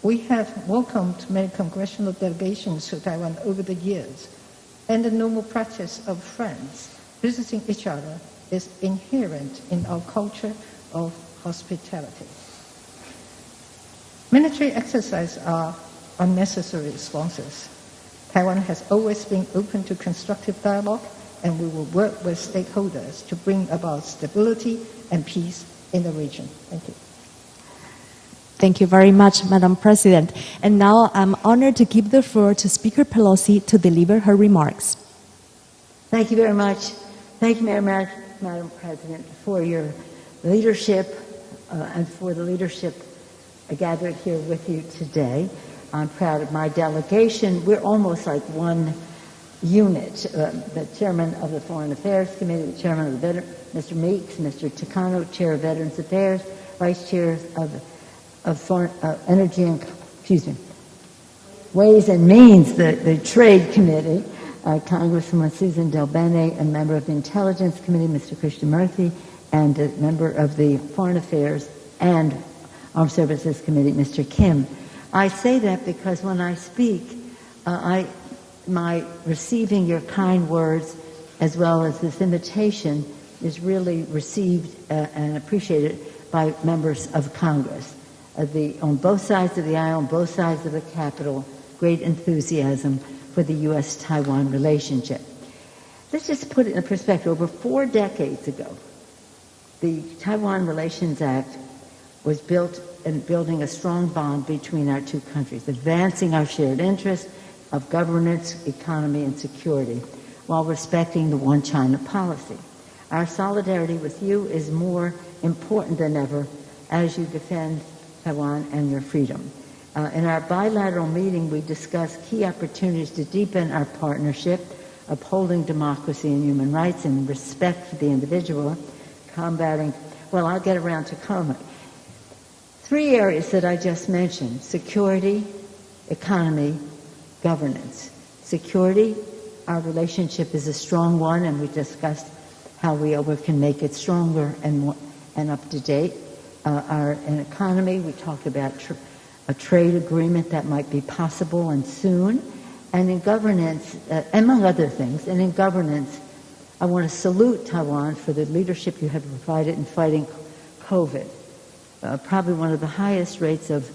We have welcomed many congressional delegations to Taiwan over the years, and the normal practice of friends visiting each other is inherent in our culture of hospitality. Military exercises are unnecessary responses. Taiwan has always been open to constructive dialogue, and we will work with stakeholders to bring about stability and peace in the region. Thank you. Thank you very much, Madam President. And now I'm honored to give the floor to Speaker Pelosi to deliver her remarks. Thank you very much. Thank you very much, Madam President, for your leadership and for the leadership gathered here with you today. I'm proud of my delegation. We're almost like one unit. The chairman of the Foreign Affairs Committee, the chairman of the Mr. Meeks, Mr. Takano, chair of Veterans Affairs, vice chair of Foreign Energy and Ways and Means, the Trade Committee, Congresswoman Susan Delbene, a member of the Intelligence Committee, Mr. Krishnamurthy, and a member of the Foreign Affairs and Armed Services Committee, Mr. Kim. I say that because when I speak, my receiving your kind words as well as this invitation is really received and appreciated by members of Congress. On both sides of the aisle, on both sides of the Capitol, great enthusiasm for the U.S.-Taiwan relationship. Let's just put it in perspective. Over 4 decades ago, the Taiwan Relations Act was built in building a strong bond between our two countries, advancing our shared interests of governance, economy, and security, while respecting the One China policy. Our solidarity with you is more important than ever as you defend Taiwan and your freedom. In our bilateral meeting, we discussed key opportunities to deepen our partnership, upholding democracy and human rights and respect for the individual, combating, well, I'll get around to comment. 3 areas that I just mentioned: security, economy, governance. Security, our relationship is a strong one, and we discussed how we can make it stronger and up to date. In economy, we talked about a trade agreement that might be possible and soon. And in governance, among other things, and in governance, I want to salute Taiwan for the leadership you have provided in fighting COVID. Probably one of the highest rates of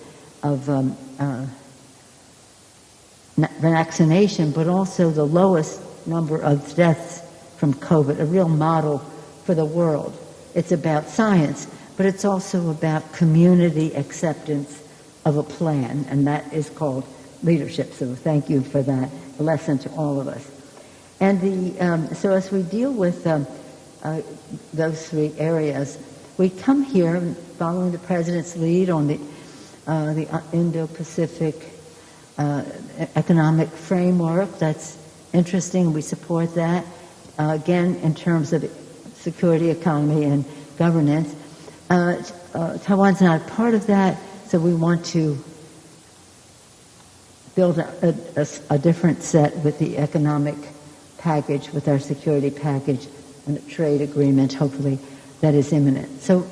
vaccination, but also the lowest number of deaths from COVID, a real model for the world. It's about science, but it's also about community acceptance of a plan, and that is called leadership. So thank you for that lesson to all of us. And so as we deal with those 3 areas, we come here following the President's lead on the Indo-Pacific economic framework. That's interesting. We support that. Again, in terms of security, economy, and governance. Taiwan's not part of that, so we want to build a different set with the economic package, with our security package, and a trade agreement, hopefully, that is imminent. So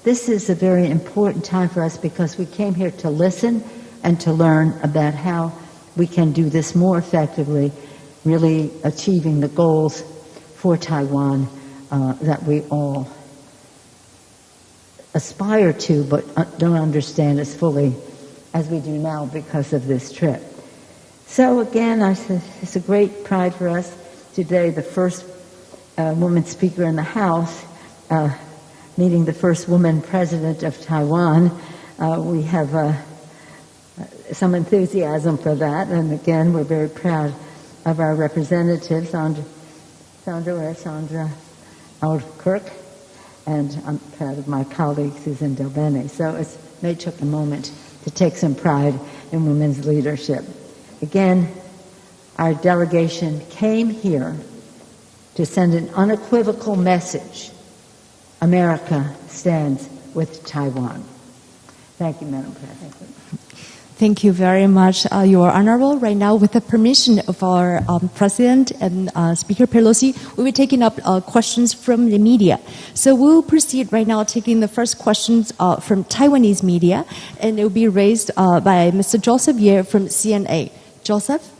this is a very important time for us because we came here to listen and to learn about how we can do this more effectively, really achieving the goals for Taiwan that we all aspire to but don't understand as fully as we do now because of this trip. So again, it's a great pride for us today, the first woman speaker in the House, meeting the first woman president of Taiwan. We have some enthusiasm for that, and again, we're very proud of our representative, Sandra Aldkirk, and I'm proud of my colleague, Susan Delbene. So it may take a moment to take some pride in women's leadership. Again, our delegation came here to send an unequivocal message. America stands with Taiwan. Thank you, Madam President. Thank you very much, Your Honorable. Right now, with the permission of our President and Speaker Pelosi, we'll be taking up questions from the media. So we'll proceed right now taking the first questions from Taiwanese media, and it will be raised by Mr. Joseph Ye from CNA. Joseph?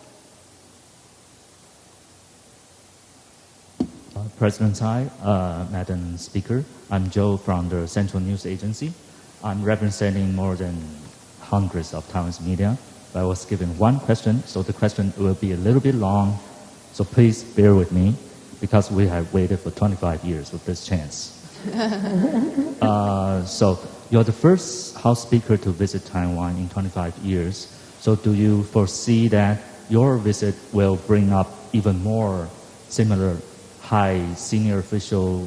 President Tsai, Madam Speaker, I'm Joe from the Central News Agency. I'm representing more than hundreds of Taiwanese media. I was given one question, so the question will be a little bit long. So please bear with me, because we have waited for 25 years for this chance. So you're the first House Speaker to visit Taiwan in 25 years. So do you foresee that your visit will bring up even more similar high senior official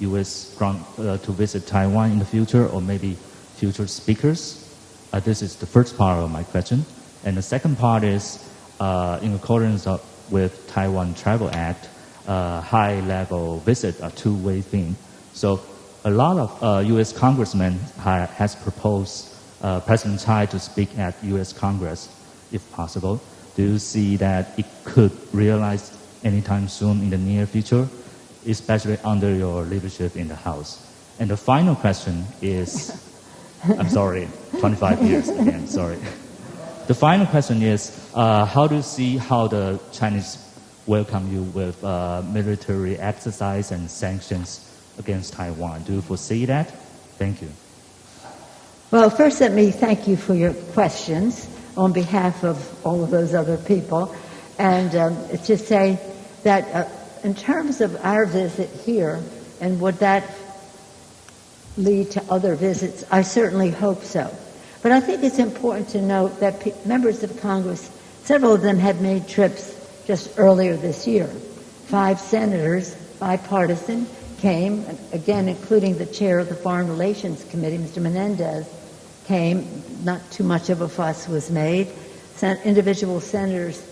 U.S. to visit Taiwan in the future, or maybe future speakers? This is the first part of my question. And the second part is, in accordance with Taiwan Travel Act, high-level visit a two-way thing. So a lot of U.S. congressmen has proposed President Tsai to speak at U.S. Congress, if possible. Do you see that it could realize anytime soon in the near future, especially under your leadership in the House? And the final question is, I'm sorry, 25 years again, sorry. The final question is, how do you see how the Chinese welcome you with military exercise and sanctions against Taiwan? Do you foresee that? Thank you. Well, first let me thank you for your questions on behalf of all of those other people. And to say that in terms of our visit here, and would that lead to other visits, I certainly hope so. But I think it's important to note that members of Congress, several of them had made trips just earlier this year. 5 senators, bipartisan, came, again, including the chair of the Foreign Relations Committee, Mr. Menendez, came. Not too much of a fuss was made. Individual senators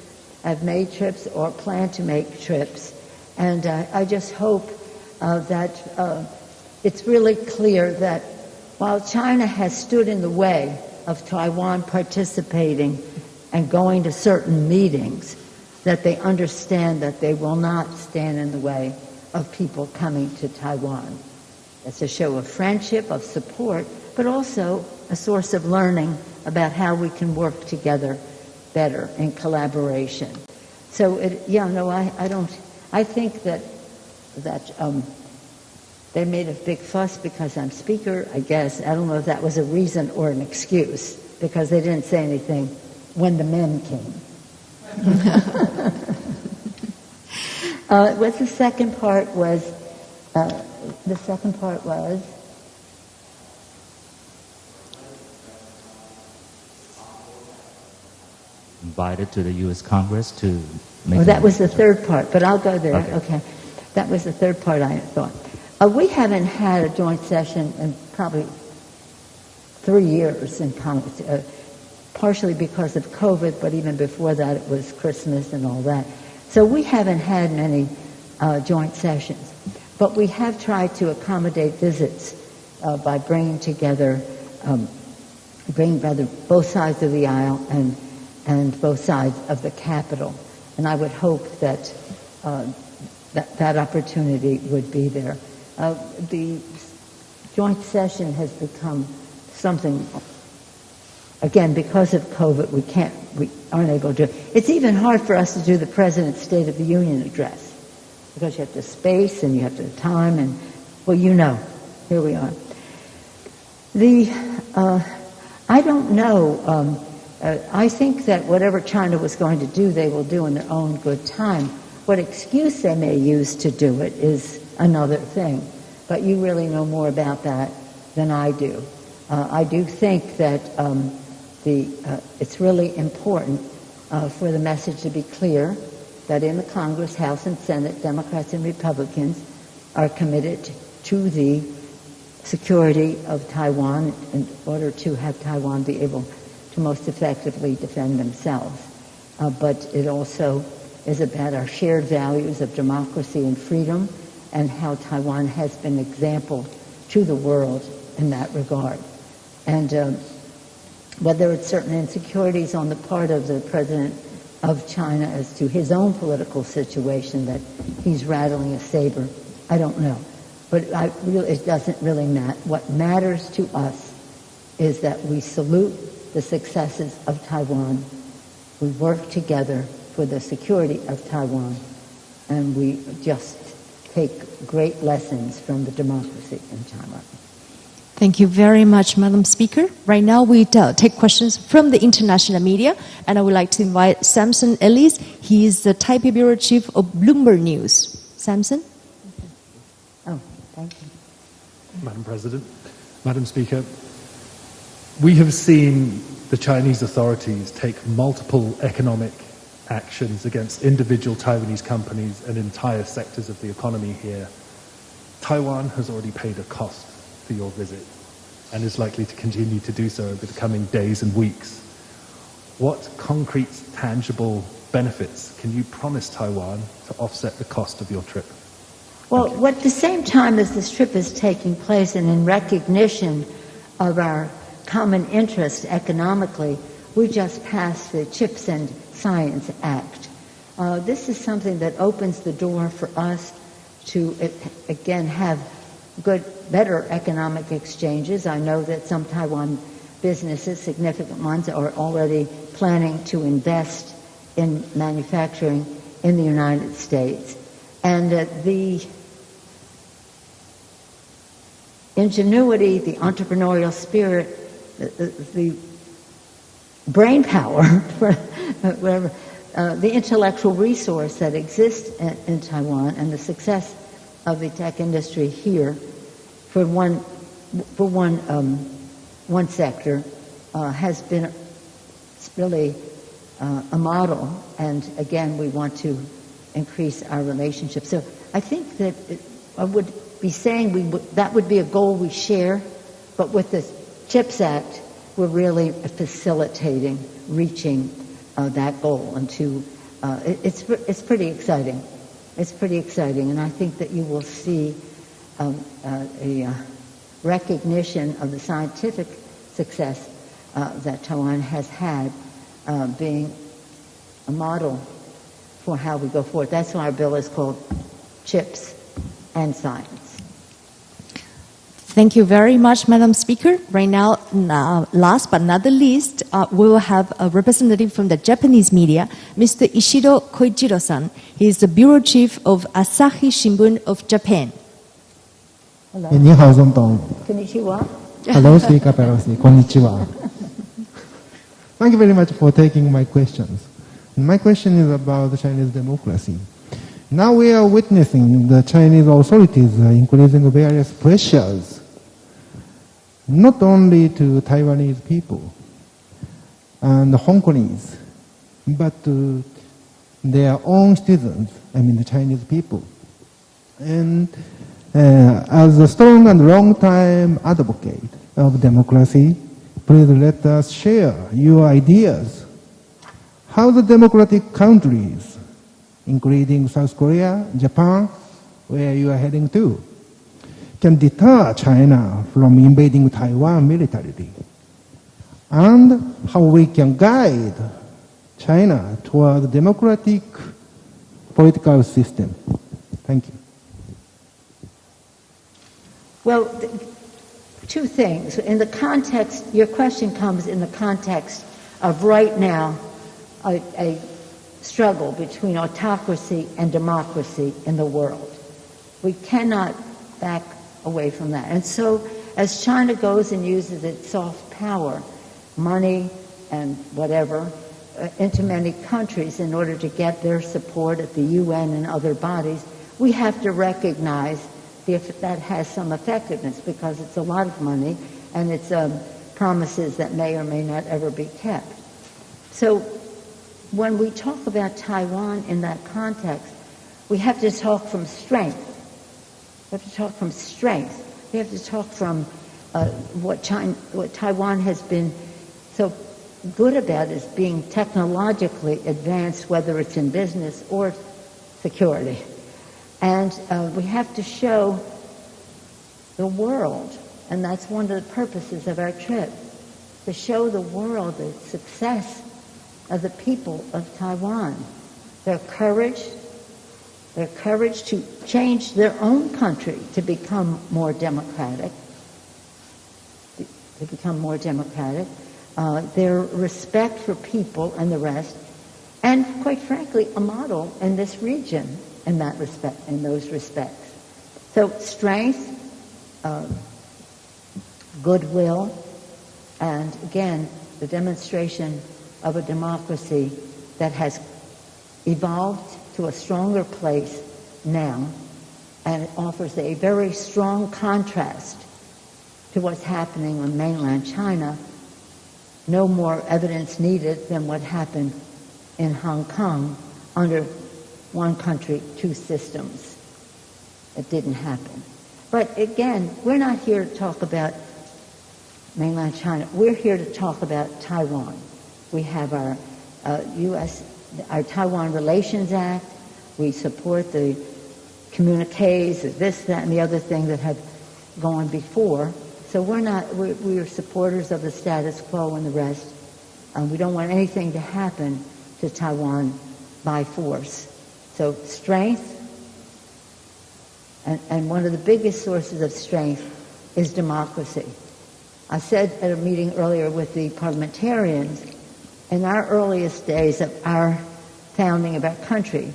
have made trips or plan to make trips. And I just hope that it's really clear that while China has stood in the way of Taiwan participating and going to certain meetings, that they understand that they will not stand in the way of people coming to Taiwan. It's a show of friendship, of support, but also a source of learning about how we can work together better in collaboration. So, I think that they made a big fuss because I'm Speaker, I guess. I don't know if that was a reason or an excuse, because they didn't say anything when the men came. What the second part was, invited to the U.S. Congress to make... Oh, that was the third part, but I'll go there. Okay. That was the third part, I thought. We haven't had a joint session in probably 3 years in Congress, partially because of COVID, but even before that it was Christmas and all that. So we haven't had many joint sessions. But we have tried to accommodate visits by bringing together, both sides of the aisle and both sides of the Capitol. And I would hope that that opportunity would be there. The joint session has become something, again, because of COVID, we aren't able to do it. It's even hard for us to do the President's State of the Union address, because you have to space and you have to time and, well, here we are. I don't know. I think that whatever China was going to do, they will do in their own good time. What excuse they may use to do it is another thing. But you really know more about that than I do. I do think that it's really important for the message to be clear that in the Congress, House and Senate, Democrats and Republicans are committed to the security of Taiwan in order to have Taiwan be able to most effectively defend themselves. But it also is about our shared values of democracy and freedom, and how Taiwan has been an example to the world in that regard. And whether it's certain insecurities on the part of the president of China as to his own political situation that he's rattling a saber, I don't know. But it doesn't really matter. What matters to us is that we salute the successes of Taiwan. We work together for the security of Taiwan, and we just take great lessons from the democracy in Taiwan. Thank you very much, Madam Speaker. Right now we take questions from the international media, and I would like to invite Samson Ellis. He is the Taipei Bureau Chief of Bloomberg News. Samson? Oh, thank you. Madam President, Madam Speaker, we have seen the Chinese authorities take multiple economic actions against individual Taiwanese companies and entire sectors of the economy here. Taiwan has already paid a cost for your visit and is likely to continue to do so over the coming days and weeks. What concrete, tangible benefits can you promise Taiwan to offset the cost of your trip? Well, at the same time as this trip is taking place and in recognition of our common interest economically, we just passed the CHIPS and Science Act. This is something that opens the door for us to, again, have better economic exchanges. I know that some Taiwan businesses, significant ones, are already planning to invest in manufacturing in the United States. And the ingenuity, the entrepreneurial spirit, the brain power, whatever, the intellectual resource that exists in Taiwan, and the success of the tech industry here for one sector has been really a model, and again we want to increase our relationship. So I think that I would be saying that would be a goal we share, but with the CHIPS Act we're really facilitating reaching that goal, and it's pretty exciting. It's pretty exciting, and I think that you will see a recognition of the scientific success that Taiwan has had, being a model for how we go forward. That's why our bill is called CHIPS and Science. Thank you very much, Madam Speaker. Right now, last but not the least, we will have a representative from the Japanese media, Mr. Ishido Koichiro-san. He is the Bureau Chief of Asahi Shimbun of Japan. Hello. 你好，总统。Konnichiwa. Hello, Speaker Pelosi. Konnichiwa. Thank you very much for taking my questions. My question is about the Chinese democracy. Now we are witnessing the Chinese authorities increasing various pressures, not only to Taiwanese people and Hong Kongese, but to their own citizens, I mean the Chinese people. And as a strong and long-time advocate of democracy, please let us share your ideas. How the democratic countries, including South Korea, Japan, where you are heading to, can deter China from invading Taiwan militarily, and how we can guide China toward a democratic political system. Thank you. Well, two things. In the context, your question comes in the context of right now a struggle between autocracy and democracy in the world. We cannot back away from that. And so as China goes and uses its soft power, money and whatever, into many countries in order to get their support at the UN and other bodies, we have to recognize that has some effectiveness, because it's a lot of money and it's promises that may or may not ever be kept. So when we talk about Taiwan in that context, we have to talk from strength. We have to talk from strength. We have to talk from what Taiwan has been so good about, is being technologically advanced, whether it's in business or security. And we have to show the world, and that's one of the purposes of our trip, to show the world the success of the people of Taiwan, their courage to change their own country to become more democratic, their respect for people and the rest, and quite frankly, a model in this region in those respects. So strength, goodwill, and again, the demonstration of a democracy that has evolved to a stronger place now, and it offers a very strong contrast to what's happening on mainland China. No more evidence needed than what happened in Hong Kong under one country, two systems. It didn't happen. But again, we're not here to talk about mainland China. We're here to talk about Taiwan. We have our our Taiwan Relations Act. We support the communiques, this, that, and the other thing that have gone before. So we're supporters of the status quo and the rest. We don't want anything to happen to Taiwan by force. So strength, and one of the biggest sources of strength is democracy. I said at a meeting earlier with the parliamentarians, in our earliest days of our founding of our country,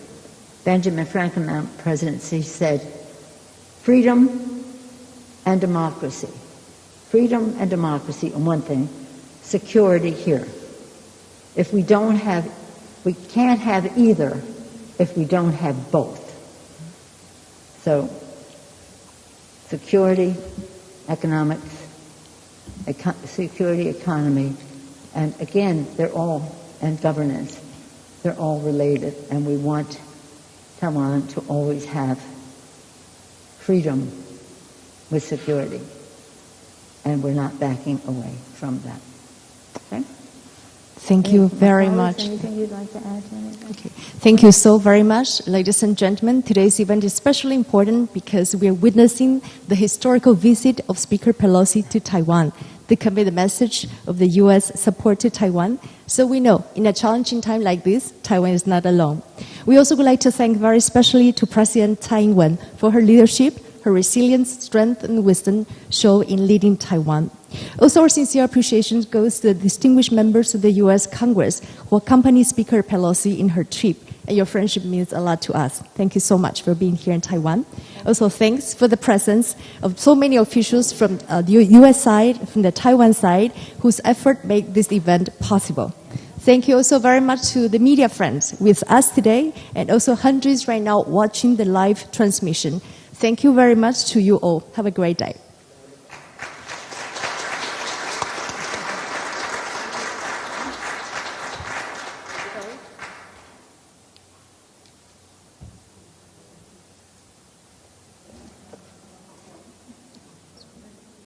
Benjamin Franklin presidency said, freedom and democracy. Freedom and democracy on one thing, security here. We can't have either if we don't have both. So, security, economics, security, economy, and again, and governance, they're all related, and we want Taiwan to always have freedom with security, and we're not backing away from that. Okay? Thank you very much. Anything you'd like to add to anything? Okay. Thank you so very much, ladies and gentlemen. Today's event is especially important because we are witnessing the historical visit of Speaker Pelosi to Taiwan to convey the message of the U.S. support to Taiwan. So we know, in a challenging time like this, Taiwan is not alone. We also would like to thank very especially to President蔡英文for her leadership, her resilience, strength, and wisdom shown in leading Taiwan. Also, our sincere appreciation goes to the distinguished members of the U.S. Congress who accompanied Speaker Pelosi in her trip. And your friendship means a lot to us. Thank you so much for being here in Taiwan. Also, thanks for the presence of so many officials from the U.S. side, from the Taiwan side, whose effort made this event possible. Thank you also very much to the media friends with us today, and also hundreds right now watching the live transmission. Thank you very much to you all. Have a great day.